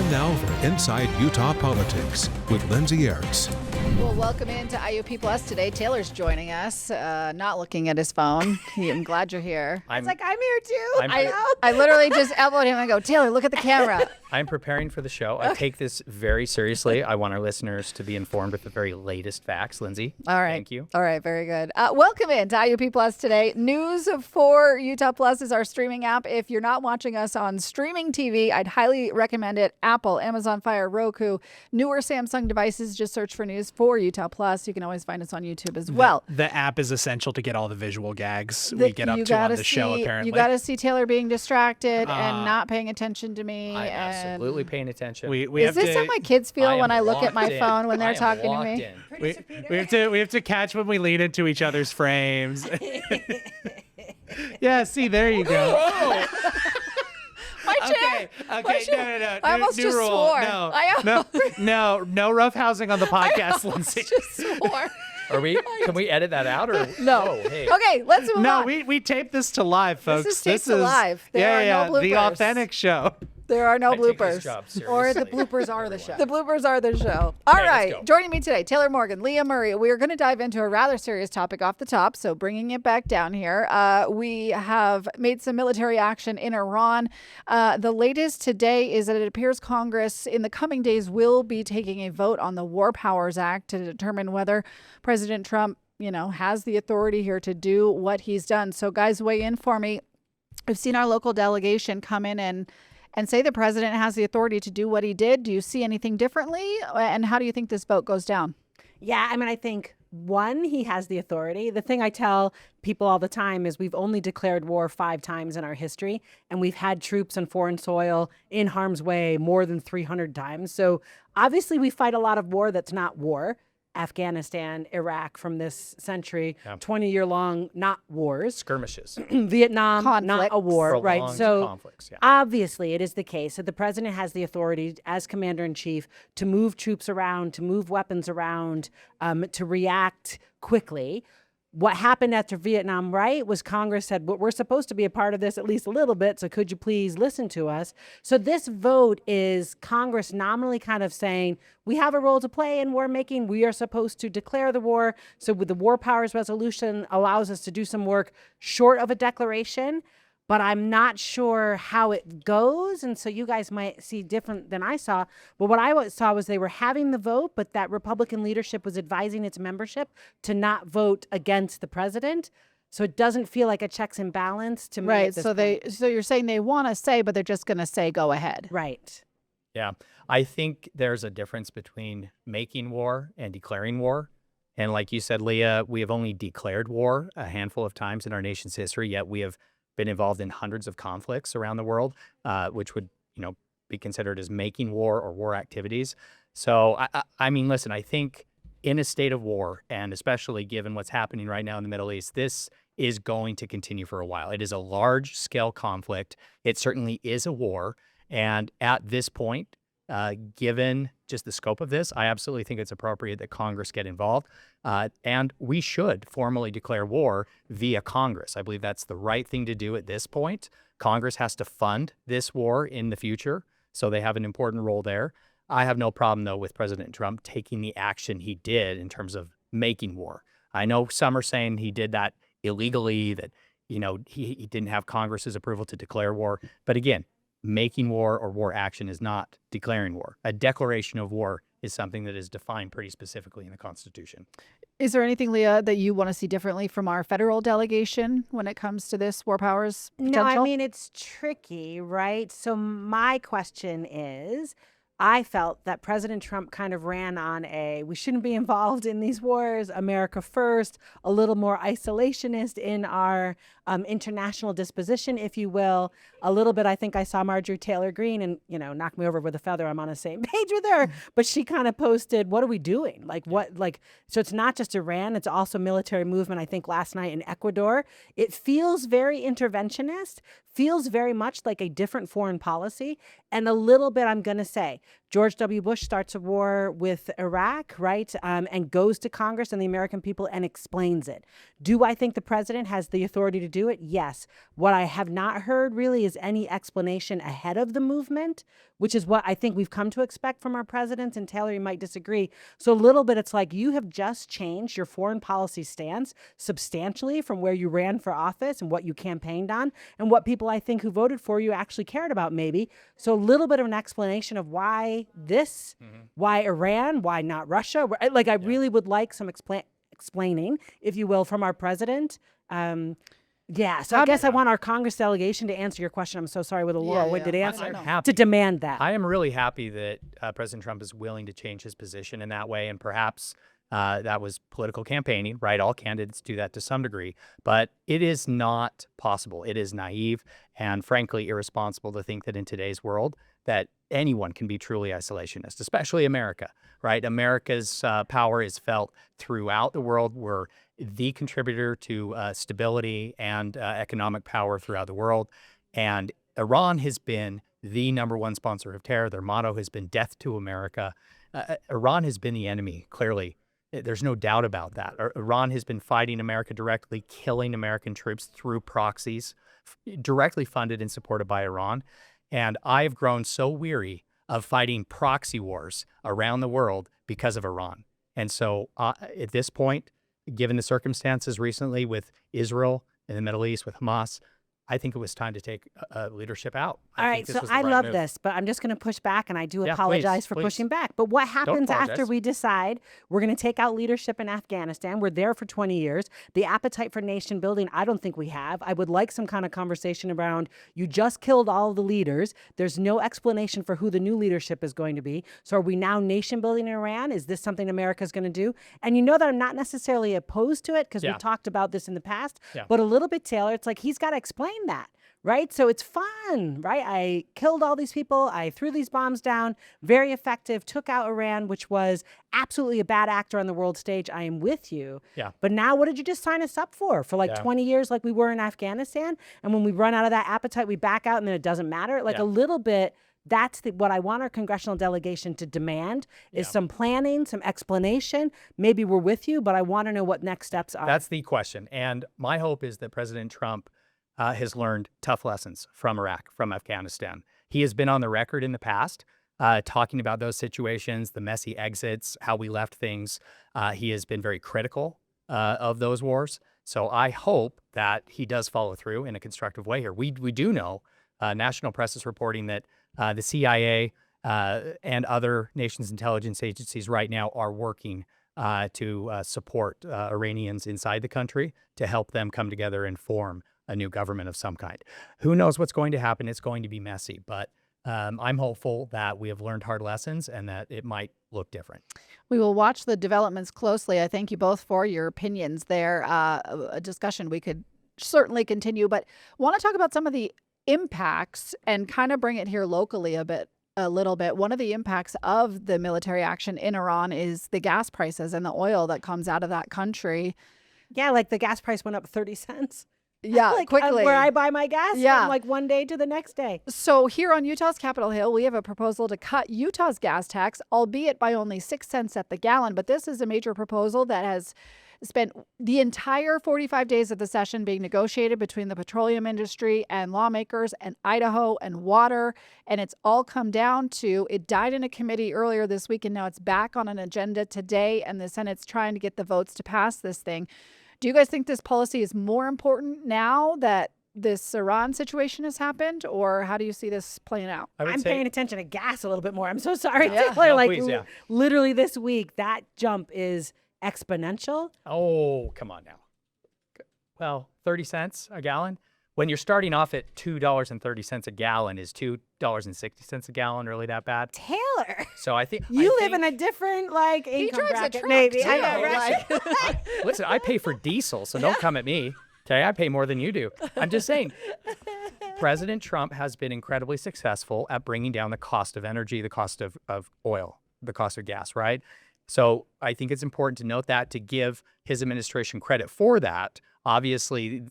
Time now for Inside Utah Politics with Lindsay. Well, welcome into IUP Plus today. Taylor's joining us, not looking at his phone. I'm glad you're here. I'm here too. I literally just elbowed him and go, Taylor, look at the camera. I'm preparing for the show. I take this very seriously. I want our listeners to be informed with the very latest facts. Lindsay, all right. Thank you. All right, very good. Welcome in to IUP Plus today. News for Utah Plus is our streaming app. If you're not watching us on streaming TV, I'd highly recommend it. Apple, Amazon Fire, Roku, newer Samsung devices. Just search for News for Utah Plus. You can always find us on YouTube as well. The app is essential to get all the visual gags we get up to on the show, apparently. You got to see Taylor being distracted and not paying attention to me. I'm absolutely paying attention. Is this how my kids feel when I look at my phone when they're talking to me? We have to catch when we lean into each other's frames. Yeah, see, there you go. My chair. Okay, no. I almost new just rule. swore. No roughhousing on the podcast, Lindsay. Just swore. Can we edit that out or no? Oh, hey. Okay, let's move on. No, we taped this to live, folks. This is taped to live. There are no bloopers. The authentic show. There are no I take this bloopers. job Or the seriously. bloopers are the show. The Everyone. bloopers are the show. All Okay, let's right. go. Joining me today, Taylor Morgan, Leah Murray. We are going to dive into a rather serious topic off the top, so bringing it back down here. We have made some military action in Iran. The latest today is that it appears Congress in the coming days will be taking a vote on the War Powers Act to determine whether President Trump, has the authority here to do what he's done. So guys, weigh in for me. We've seen our local delegation come in and say the president has the authority to do what he did. Do you see anything differently? And how do you think this vote goes down? Yeah, I think, one, he has the authority. The thing I tell people all the time is we've only declared war 5 times in our history, and we've had troops on foreign soil in harm's way more than 300 times. So obviously we fight a lot of war that's not war. Afghanistan, Iraq from this century, 20-year-long not wars. Skirmishes. Vietnam, Conflicts. not a war, right? Prolonged So conflicts, yeah. obviously it is the case that the president has the authority as commander-in-chief to move troops around, to move weapons around, to react quickly. What happened after Vietnam, right, was Congress said, well, we're supposed to be a part of this at least a little bit, so could you please listen to us? So this vote is Congress nominally kind of saying, we have a role to play in war making. We are supposed to declare the war. So with the War Powers Resolution allows us to do some work short of a declaration, but I'm not sure how it goes. And so you guys might see different than I saw. But what I saw was they were having the vote, but that Republican leadership was advising its membership to not vote against the president. So it doesn't feel like a checks and balance to me. Right. So you're saying they want to say, but they're just going to say, go ahead. Right. Yeah. I think there's a difference between making war and declaring war. And like you said, Leah, we have only declared war a handful of times in our nation's history, yet we have been involved in hundreds of conflicts around the world, which would, be considered as making war or war activities. So, I mean, listen, I think in a state of war, and especially given what's happening right now in the Middle East, this is going to continue for a while. It is a large-scale conflict. It certainly is a war. And at this point, given just the scope of this, I absolutely think it's appropriate that Congress get involved. And we should formally declare war via Congress. I believe that's the right thing to do at this point. Congress has to fund this war in the future, so they have an important role there. I have no problem, though, with President Trump taking the action he did in terms of making war. I know some are saying he did that illegally, that, he didn't have Congress's approval to declare war. But again, making war or war action is not declaring war. A declaration of war is something that is defined pretty specifically in the Constitution. Is there anything, Leah, that you want to see differently from our federal delegation when it comes to this war powers potential? No, I mean, it's tricky, right? So my question is, I felt that President Trump kind of ran on we shouldn't be involved in these wars, America first, a little more isolationist in our international disposition, if you will. A little bit, I think I saw Marjorie Taylor Greene and, knock me over with a feather. I'm on the same page with her. But she kind of posted, what are we doing? So it's not just Iran, it's also military movement, I think last night in Ecuador. It feels very interventionist, feels very much like a different foreign policy. And a little bit, I'm going to say, George W. Bush starts a war with Iraq, right, and goes to Congress and the American people and explains it. Do I think the president has the authority to do it? Yes. What I have not heard really is any explanation ahead of the movement, which is what I think we've come to expect from our presidents. And Taylor, you might disagree. So a little bit, it's like you have just changed your foreign policy stance substantially from where you ran for office and what you campaigned on and what people I think who voted for you actually cared about maybe. So a little bit of an explanation of why this, why Iran, why not Russia. Like I really would like some explaining, if you will, from our president. Yeah, so I guess I want our Congress delegation to answer your question. I'm so sorry with a long-winded answer to demand that. I am really happy that President Trump is willing to change his position in that way, and perhaps that was political campaigning, right? All candidates do that to some degree, but it is not possible. It is naive and frankly irresponsible to think that in today's world that anyone can be truly isolationist, especially America, right? America's power is felt throughout the world. We're the contributor to stability and economic power throughout the world. And Iran has been the #1 sponsor of terror. Their motto has been death to America. Iran has been the enemy, clearly. There's no doubt about that. Iran has been fighting America directly, killing American troops through proxies, directly funded and supported by Iran. And I've grown so weary of fighting proxy wars around the world because of Iran. And so at this point, given the circumstances recently with Israel in the Middle East, with Hamas, I think it was time to take leadership out. All right, so I love this, but I'm just going to push back, and I do apologize for pushing back. But what happens after we decide we're going to take out leadership in Afghanistan? We're there for 20 years. The appetite for nation building, I don't think we have. I would like some kind of conversation around you just killed all the leaders. There's no explanation for who the new leadership is going to be. So are we now nation building in Iran? Is this something America's going to do? And you know that I'm not necessarily opposed to it because we've talked about this in the past, but a little bit, Taylor, it's like he's got to explain that, right? So it's fun, right? I killed all these people. I threw these bombs down. Very effective. Took out Iran, which was absolutely a bad actor on the world stage. I am with you. Yeah. But now what did you just sign us up for? For like 20 years like we were in Afghanistan? And when we run out of that appetite, we back out and then it doesn't matter? Like a little bit, that's what I want our congressional delegation to demand is some planning, some explanation. Maybe we're with you, but I want to know what next steps are. That's the question. And my hope is that President Trump has learned tough lessons from Iraq, from Afghanistan. He has been on the record in the past talking about those situations, the messy exits, how we left things. He has been very critical of those wars. So I hope that he does follow through in a constructive way here. We do know, national press is reporting that the CIA and other nations' intelligence agencies right now are working to support Iranians inside the country to help them come together and form a new government of some kind. Who knows what's going to happen? It's going to be messy, but I'm hopeful that we have learned hard lessons and that it might look different. We will watch the developments closely. I thank you both for your opinions there. A discussion we could certainly continue, but want to talk about some of the impacts and kind of bring it here locally a little bit. One of the impacts of the military action in Iran is the gas prices and the oil that comes out of that country. Yeah, like the gas price went up 30 cents. Yeah, like quickly. Where I buy my gas from like one day to the next day. So here on Utah's Capitol Hill, we have a proposal to cut Utah's gas tax, albeit by only 6 cents at the gallon. But this is a major proposal that has spent the entire 45 days of the session being negotiated between the petroleum industry and lawmakers and Idaho and water. And it's all come down to, it died in a committee earlier this week, and now it's back on an agenda today. And the Senate's trying to get the votes to pass this thing. Do you guys think this policy is more important now that this Iran situation has happened, or how do you see this playing out? I'm paying attention to gas a little bit more. I'm so sorry, Taylor. Literally this week, that jump is exponential. Oh, come on now. Well, 30 cents a gallon. When you're starting off at $2.30 a gallon, is $2.60 a gallon really that bad? Taylor. So I think you live in a different income bracket. Maybe. I know, right? Listen, I pay for diesel, so don't come at me. Okay, I pay more than you do. I'm just saying. President Trump has been incredibly successful at bringing down the cost of energy, the cost of oil, the cost of gas, right? So I think it's important to note that, to give his administration credit for that. Obviously,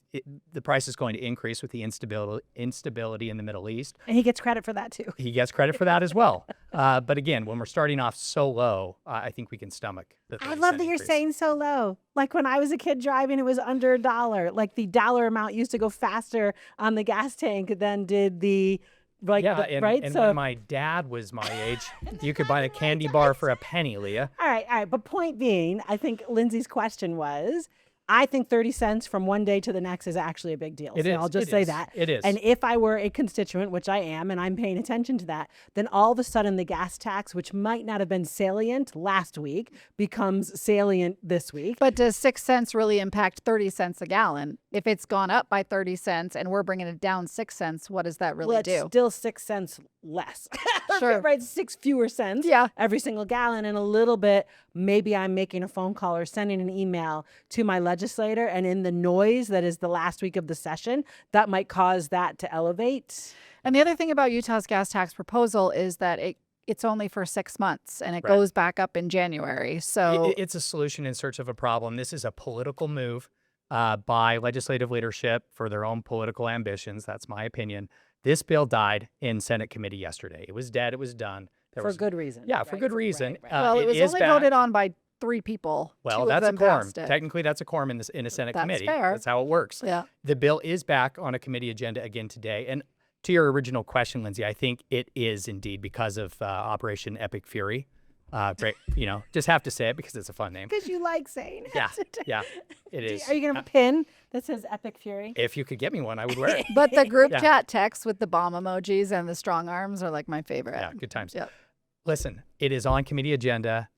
the price is going to increase with the instability in the Middle East. And he gets credit for that, too. He gets credit for that as well. But again, when we're starting off so low, I think we can stomach the I 30 love cent that you're increase. saying so low. Like when I was a kid driving, it was under $1. Like the dollar amount used to go faster on the gas tank than did the right. And So when my dad was my age, you could buy a candy bar for a penny, Leah. all right. But point being, I think Lindsay's question was, I think 30 cents from one day to the next is actually a big deal. It So is. I'll just It say is. that. It is. And if I were a constituent, which I am, and I'm paying attention to that, then all of a sudden the gas tax, which might not have been salient last week, becomes salient this week. But does 6 cents really impact 30 cents a gallon? If it's gone up by 30 cents and we're bringing it down 6 cents, what does that really Well, it's do? still 6 cents less. Sure. Right, 6 fewer cents Yeah. every single gallon, and a little bit, maybe I'm making a phone call or sending an email to my legislator, and in the noise that is the last week of the session, that might cause that to elevate. And the other thing about Utah's gas tax proposal is that it's only for 6 months and it Right. goes back up in January. So It's a solution in search of a problem. This is a political move by legislative leadership for their own political ambitions. That's my opinion. This bill died in Senate committee yesterday. It was dead. It was done. There For was, good reason. Yeah, for right? good reason. Right. well, it was is only back. voted on by 3 people. Well, 2 that's of a them quorum. passed it. Technically, that's a quorum in a Senate That's committee. fair. That's how it works. Yeah. The bill is back on a committee agenda again today. And to your original question, Lindsay, I think it is indeed because of Operation Epic Fury. Great, just have to say it because it's a fun name. Because you like saying it. Yeah, it is. Are you going to have a pin that says Epic Fury? If you could get me one, I would wear it. But the group Yeah. chat text with the bomb emojis and the strong arms are like my favorite. Yeah, good times. Yep. Listen, it is on committee agenda,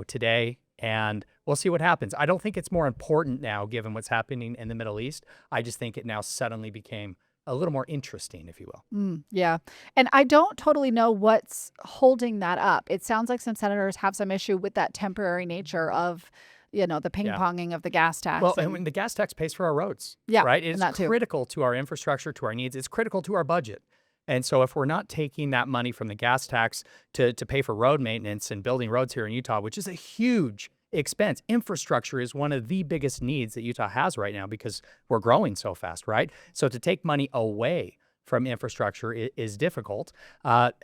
today, and we'll see what happens. I don't think it's more important now, given what's happening in the Middle East. I just think it now suddenly became a little more interesting, if you will. Yeah. And I don't totally know what's holding that up. It sounds like some senators have some issue with that temporary nature of, the ping-ponging of the gas tax. Well, and when the gas tax pays for our roads, Yeah, right? and It's that too. critical to our infrastructure, to our needs. It's critical to our budget. And so if we're not taking that money from the gas tax to pay for road maintenance and building roads here in Utah, which is a huge expense. Infrastructure is one of the biggest needs that Utah has right now because we're growing so fast, right? So to take money away from infrastructure is difficult.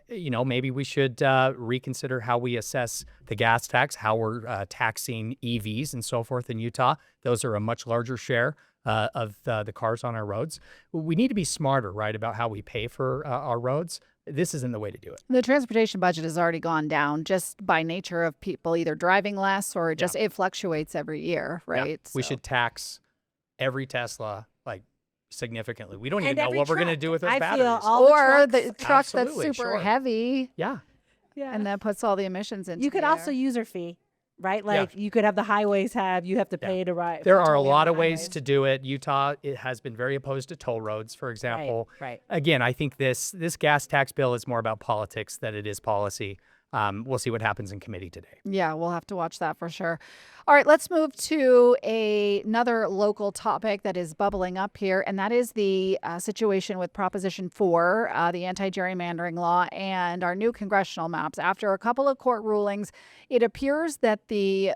Maybe we should reconsider how we assess the gas tax, how we're taxing EVs and so forth in Utah. Those are a much larger share of the cars on our roads. We need to be smarter, right, about how we pay for our roads. This isn't the way to do it. The transportation budget has already gone down just by nature of people either driving less or just it fluctuates every year, right? Yeah. We So- should tax every Tesla significantly. We don't even And know every what we're going to truck. do with those I batteries. feel all Or the the trucks. truck that's Absolutely, super sure. heavy Yeah. Yeah. and that puts all the emissions into You could the also air. user fee, right? Like you could have the highways you have to pay to ride. There to are a toll lot on of ways highways. to do it. Utah, it has been very opposed to toll roads, for example. Right. Again, I think this gas tax bill is more about politics than it is policy. We'll see what happens in committee today. Yeah, we'll have to watch that for sure. All right, let's move to another local topic that is bubbling up here, and that is the situation with Proposition 4, the anti-gerrymandering law, and our new congressional maps. After a couple of court rulings, it appears that the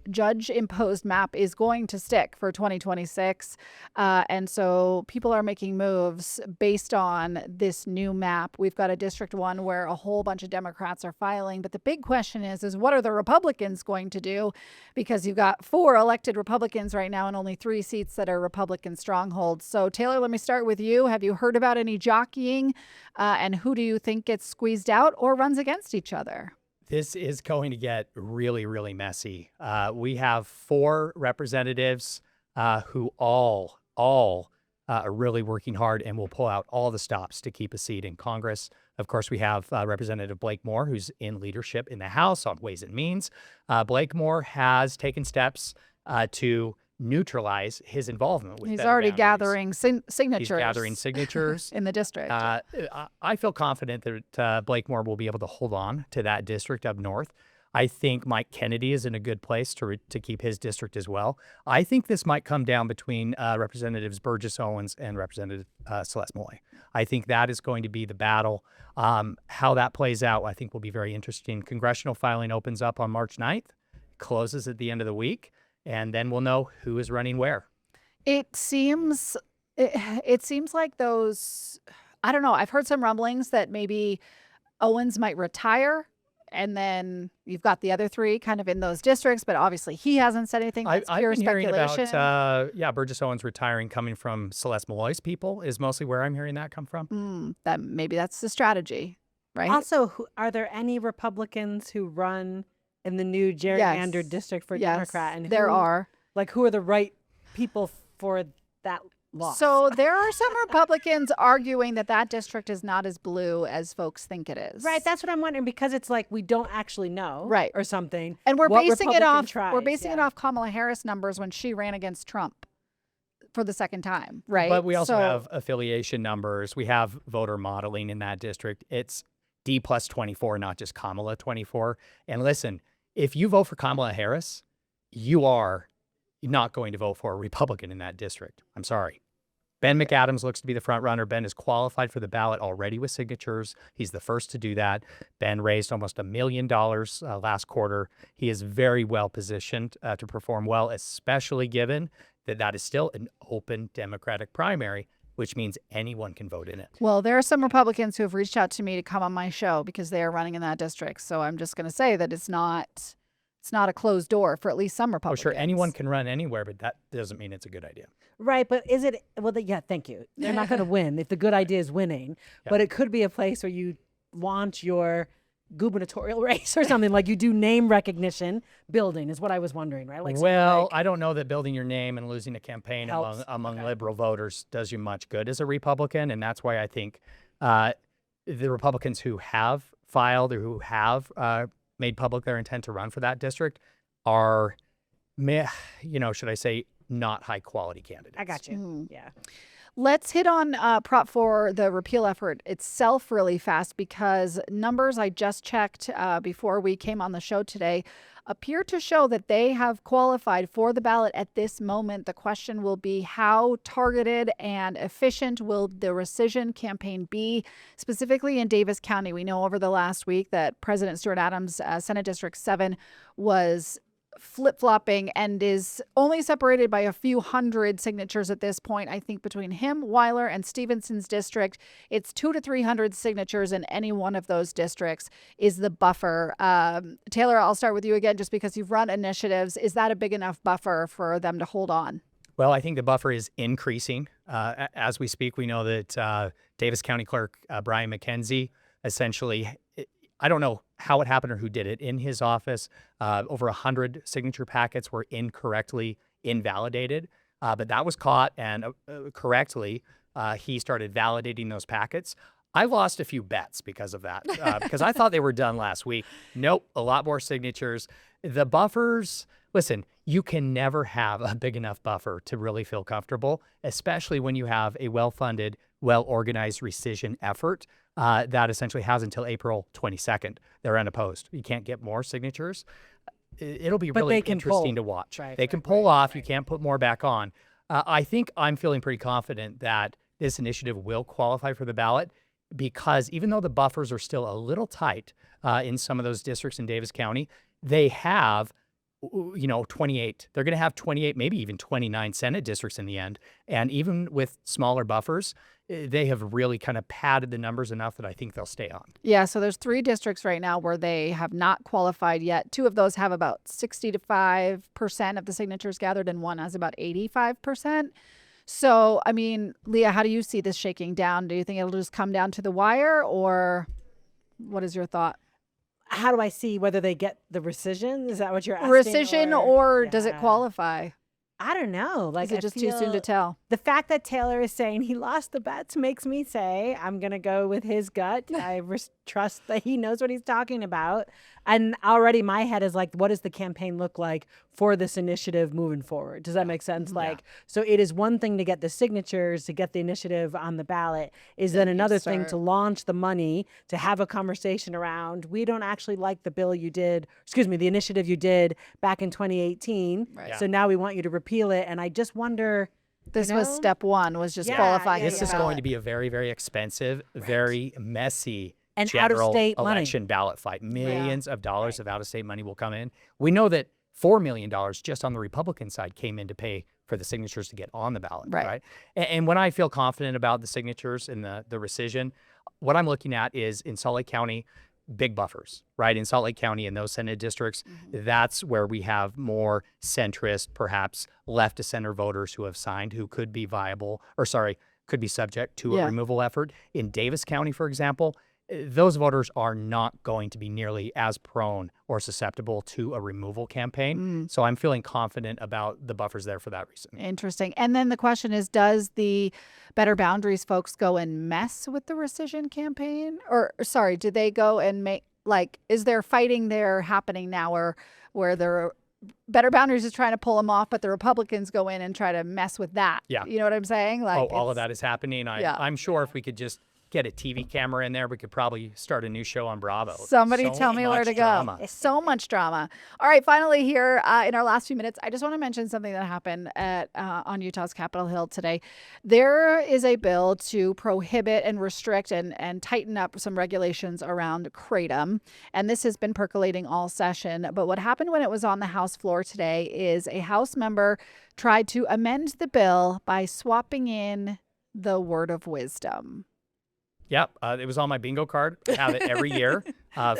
judge-imposed map is going to stick for 2026, and so people are making moves based on this new map. We've got a District 1 where a whole bunch of Democrats are filing, but the big question is what are the Republicans going to do? Because you've got 4 elected Republicans right now and only 3 seats that are Republican strongholds. So, Taylor, let me start with you. Have you heard about any jockeying? And who do you think gets squeezed out or runs against each other? This is going to get really, really messy. We have 4 representatives who all are really working hard and will pull out all the stops to keep a seat in Congress. Of course, we have Representative Blake Moore, who's in leadership in the House on Ways and Means. Blake Moore has taken steps to neutralize his involvement with He's better already boundaries. gathering signatures. He's gathering signatures. in the district. I feel confident that Blake Moore will be able to hold on to that district up north. I think Mike Kennedy is in a good place to keep his district as well. I think this might come down between Representatives Burgess Owens and Representative Celeste Moy. I think that is going to be the battle. How that plays out, I think, will be very interesting. Congressional filing opens up on March 9th, closes at the end of the week, and then we'll know who is running where. It seems like those, I don't know, I've heard some rumblings that maybe Owens might retire. And then you've got the other three kind of in those districts, but obviously he hasn't said anything. That's pure I've been hearing speculation. about, Burgess Owens retiring coming from Celeste Malloy's people is mostly where I'm hearing that come from. Maybe that's the strategy, right? Also, are there any Republicans who run in the new gerrymandered district for Democrat? And there are. Like, who are the right people for that loss? So there are some Republicans arguing that district is not as blue as folks think it is. Right, that's what I'm wondering, because it's like we don't actually know, right, or something. And we're basing it off. We're basing it off Kamala Harris numbers when she ran against Trump for the second time, right? But we also have affiliation numbers. We have voter modeling in that district. It's D plus 24, not just Kamala 24. And listen, if you vote for Kamala Harris, you are not going to vote for a Republican in that district. I'm sorry. Ben McAdams looks to be the front runner. Ben is qualified for the ballot already with signatures. He's the first to do that. Ben raised almost $1 million last quarter. He is very well positioned to perform well, especially given that is still an open Democratic primary, which means anyone can vote in it. Well, there are some Republicans who have reached out to me to come on my show because they are running in that district. So I'm just going to say that it's not a closed door for at least some Republicans. Oh, sure, anyone can run anywhere, but that doesn't mean it's a good idea. Right, but is it, thank you. They're not going to win if the good idea is winning, but it could be a place where you launch your gubernatorial race or something, like you do name recognition building is what I was wondering, right? I don't know that building your name and losing a campaign among liberal voters does you much good as a Republican, and that's why I think the Republicans who have filed or who have made public their intent to run for that district are, should I say, not high quality candidates. I got you. Yeah. Let's hit on Prop 4, the repeal effort itself, really fast, because numbers I just checked before we came on the show today appear to show that they have qualified for the ballot at this moment. The question will be, how targeted and efficient will the rescission campaign be, specifically in Davis County? We know over the last week that President Stuart Adams' Senate District 7 was flip-flopping and is only separated by a few hundred signatures at this point. I think between him, Weiler, and Stevenson's district, it's 200 to 300 signatures in any one of those districts is the buffer. Taylor, I'll start with you again, just because you've run initiatives. Is that a big enough buffer for them to hold on? Well, I think the buffer is increasing. As we speak, we know that Davis County Clerk Brian McKenzie essentially, I don't know how it happened or who did it, in his office, over 100 signature packets were incorrectly invalidated, but that was caught, and correctly, he started validating those packets. I lost a few bets because of that, because I thought they were done last week. Nope, a lot more signatures. The buffers, listen, you can never have a big enough buffer to really feel comfortable, especially when you have a well-funded, well-organized rescission effort that essentially has until April 22nd. They're unopposed. You can't get more signatures. It'll be really interesting to watch. They can pull off. You can't put more back on. I think I'm feeling pretty confident that this initiative will qualify for the ballot, because even though the buffers are still a little tight in some of those districts in Davis County, they have 28. They're going to have 28, maybe even 29 Senate districts in the end. And even with smaller buffers, they have really kind of padded the numbers enough that I think they'll stay on. Yeah, so there's 3 districts right now where they have not qualified yet. 2 of those have about 65% of the signatures gathered, and 1 has about 85%. So, I mean, Leah, how do you see this shaking down? Do you think it'll just come down to the wire, or what is your thought? How do I see whether they get the rescission? Is that what you're asking? Rescission, or does it qualify? I don't know. Is it just too soon to tell? The fact that Taylor is saying he lost the bets makes me say I'm going to go with his gut. I trust that he knows what he's talking about. And already my head is like, what does the campaign look like for this initiative moving forward? Does that make sense? So it is one thing to get the signatures, to get the initiative on the ballot, is then another thing to launch the money, to have a conversation around, we don't actually like the bill you did, the initiative you did back in 2018. Right. So now we want you to repeal it. And I just wonder, this was step 1, was just qualifying. This is going to be a very, very expensive, very messy and general out-of-state election ballot fight. Millions of dollars of out-of-state money will come in. We know that $4 million just on the Republican side came in to pay for the signatures to get on the ballot, right? And when I feel confident about the signatures and the rescission, what I'm looking at is in Salt Lake County, big buffers, right? In Salt Lake County and those Senate districts, that's where we have more centrist, perhaps left to center voters who have signed, who could be could be subject to a removal effort. In Davis County, for example, those voters are not going to be nearly as prone or susceptible to a removal campaign. So I'm feeling confident about the buffers there for that reason. Interesting. And then the question is, does the Better Boundaries folks go and mess with the rescission campaign? Or, sorry, do they go and make, like, is there fighting there happening now where the Better Boundaries is trying to pull them off, but the Republicans go in and try to mess with that? Yeah. You know what I'm saying? Like, all of that is happening. I'm sure if we could just get a TV camera in there, we could probably start a new show on Bravo. Somebody tell me where to go. So much drama. All right, finally here in our last few minutes, I just want to mention something that happened on Utah's Capitol Hill today. There is a bill to prohibit and restrict and tighten up some regulations around kratom. And this has been percolating all session. But what happened when it was on the House floor today is a House member tried to amend the bill by swapping in the word of wisdom. Yep, it was on my bingo card. I have it every year.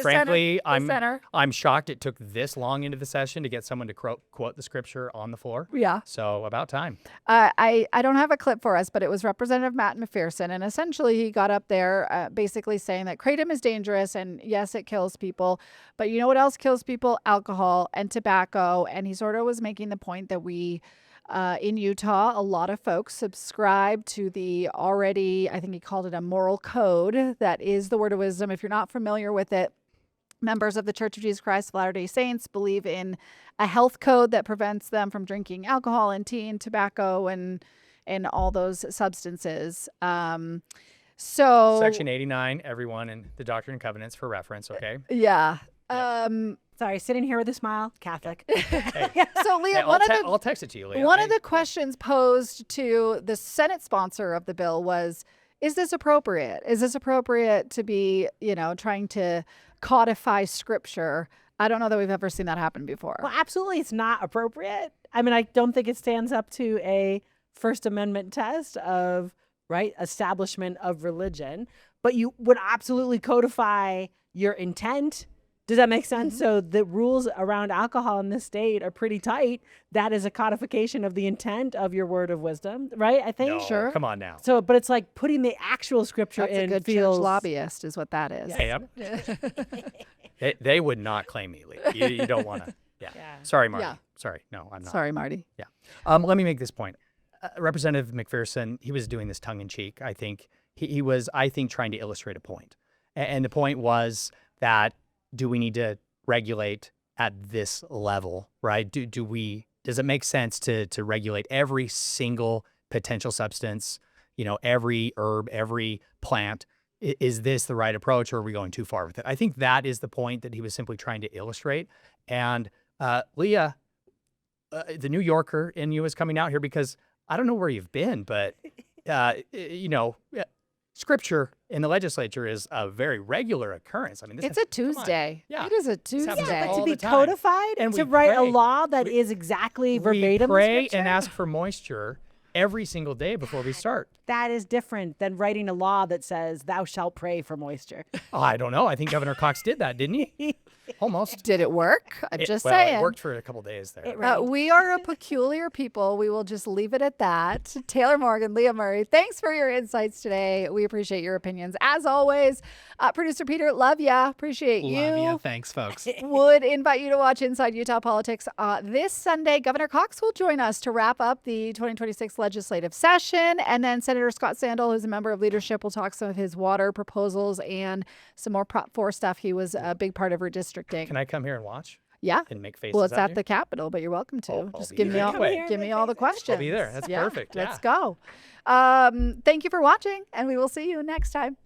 Frankly, I'm shocked it took this long into the session to get someone to quote the scripture on the floor. Yeah. So about time. I don't have a clip for us, but it was Representative Matt McPherson. And essentially he got up there basically saying that kratom is dangerous. And yes, it kills people. But you know what else kills people? Alcohol and tobacco. And he sort of was making the point that in Utah, a lot of folks subscribe to the already, I think he called it a moral code, that is the word of wisdom. If you're not familiar with it, members of the Church of Jesus Christ of Latter-day Saints believe in a health code that prevents them from drinking alcohol and tea and tobacco and all those substances. So Section 89, everyone, in the Doctrine and Covenants for reference, okay? Yeah. Sorry, sitting here with a smile, Catholic. So, Leah, I'll text it to you, Leah. One of the questions posed to the Senate sponsor of the bill was, is this appropriate? Is this appropriate to be, trying to codify scripture? I don't know that we've ever seen that happen before. Well, absolutely, it's not appropriate. I mean, I don't think it stands up to a First Amendment test of, establishment of religion. But you would absolutely codify your intent. Does that make sense? So the rules around alcohol in this state are pretty tight. That is a codification of the intent of your word of wisdom, right? I think. No, sure. Come on now. So, but it's like putting the actual scripture That's in. a good feels church lobbyist is what that is. Hey, they would not claim me, Leah. You don't want to. Yeah. Sorry, Marty. Yeah. Sorry. No, I'm not. Sorry, Marty. Yeah. Let me make this point. Representative McPherson, he was doing this tongue in cheek. I think he was, trying to illustrate a point. And the point was that, do we need to regulate at this level, right? Does it make sense to regulate every single potential substance, every herb, every plant? Is this the right approach, or are we going too far with it? I think that is the point that he was simply trying to illustrate. And Leah, the New Yorker in you is coming out here because I don't know where you've been, but scripture in the legislature is a very regular occurrence. I mean, it's a Tuesday. Yeah. It is a Tuesday. Yeah, but to all be the time. codified And to we write a pray. law that is exactly verbatim. We pray scripture, and ask for moisture every single day before we start. that is different than writing a law that says thou shalt pray for moisture. Oh, I don't know. I think Governor Cox did that, didn't he? Almost. Did it work? I'm just well, saying. It worked for a couple days there. It rained. We are a peculiar people. We will just leave it at that. Taylor Morgan, Leah Murray, thanks for your insights today. We appreciate your opinions. As always, Producer Peter, love ya. Appreciate you. Love ya. Thanks, folks. Would invite you to watch Inside Utah Politics this Sunday. Governor Cox will join us to wrap up the 2026 legislative session. And then Senator Scott Sandel, who's a member of leadership, will talk some of his water proposals and some more Prop 4 stuff. He was a big part of redistricting. Can I come here and watch? Yeah. And make faces Well, it's at at you? the Capitol, but you're welcome to. I'll Just be give me there all, anyway. give me all the questions. I'll be there. That's perfect. Yeah. Let's go. Thank you for watching, and we will see you next time.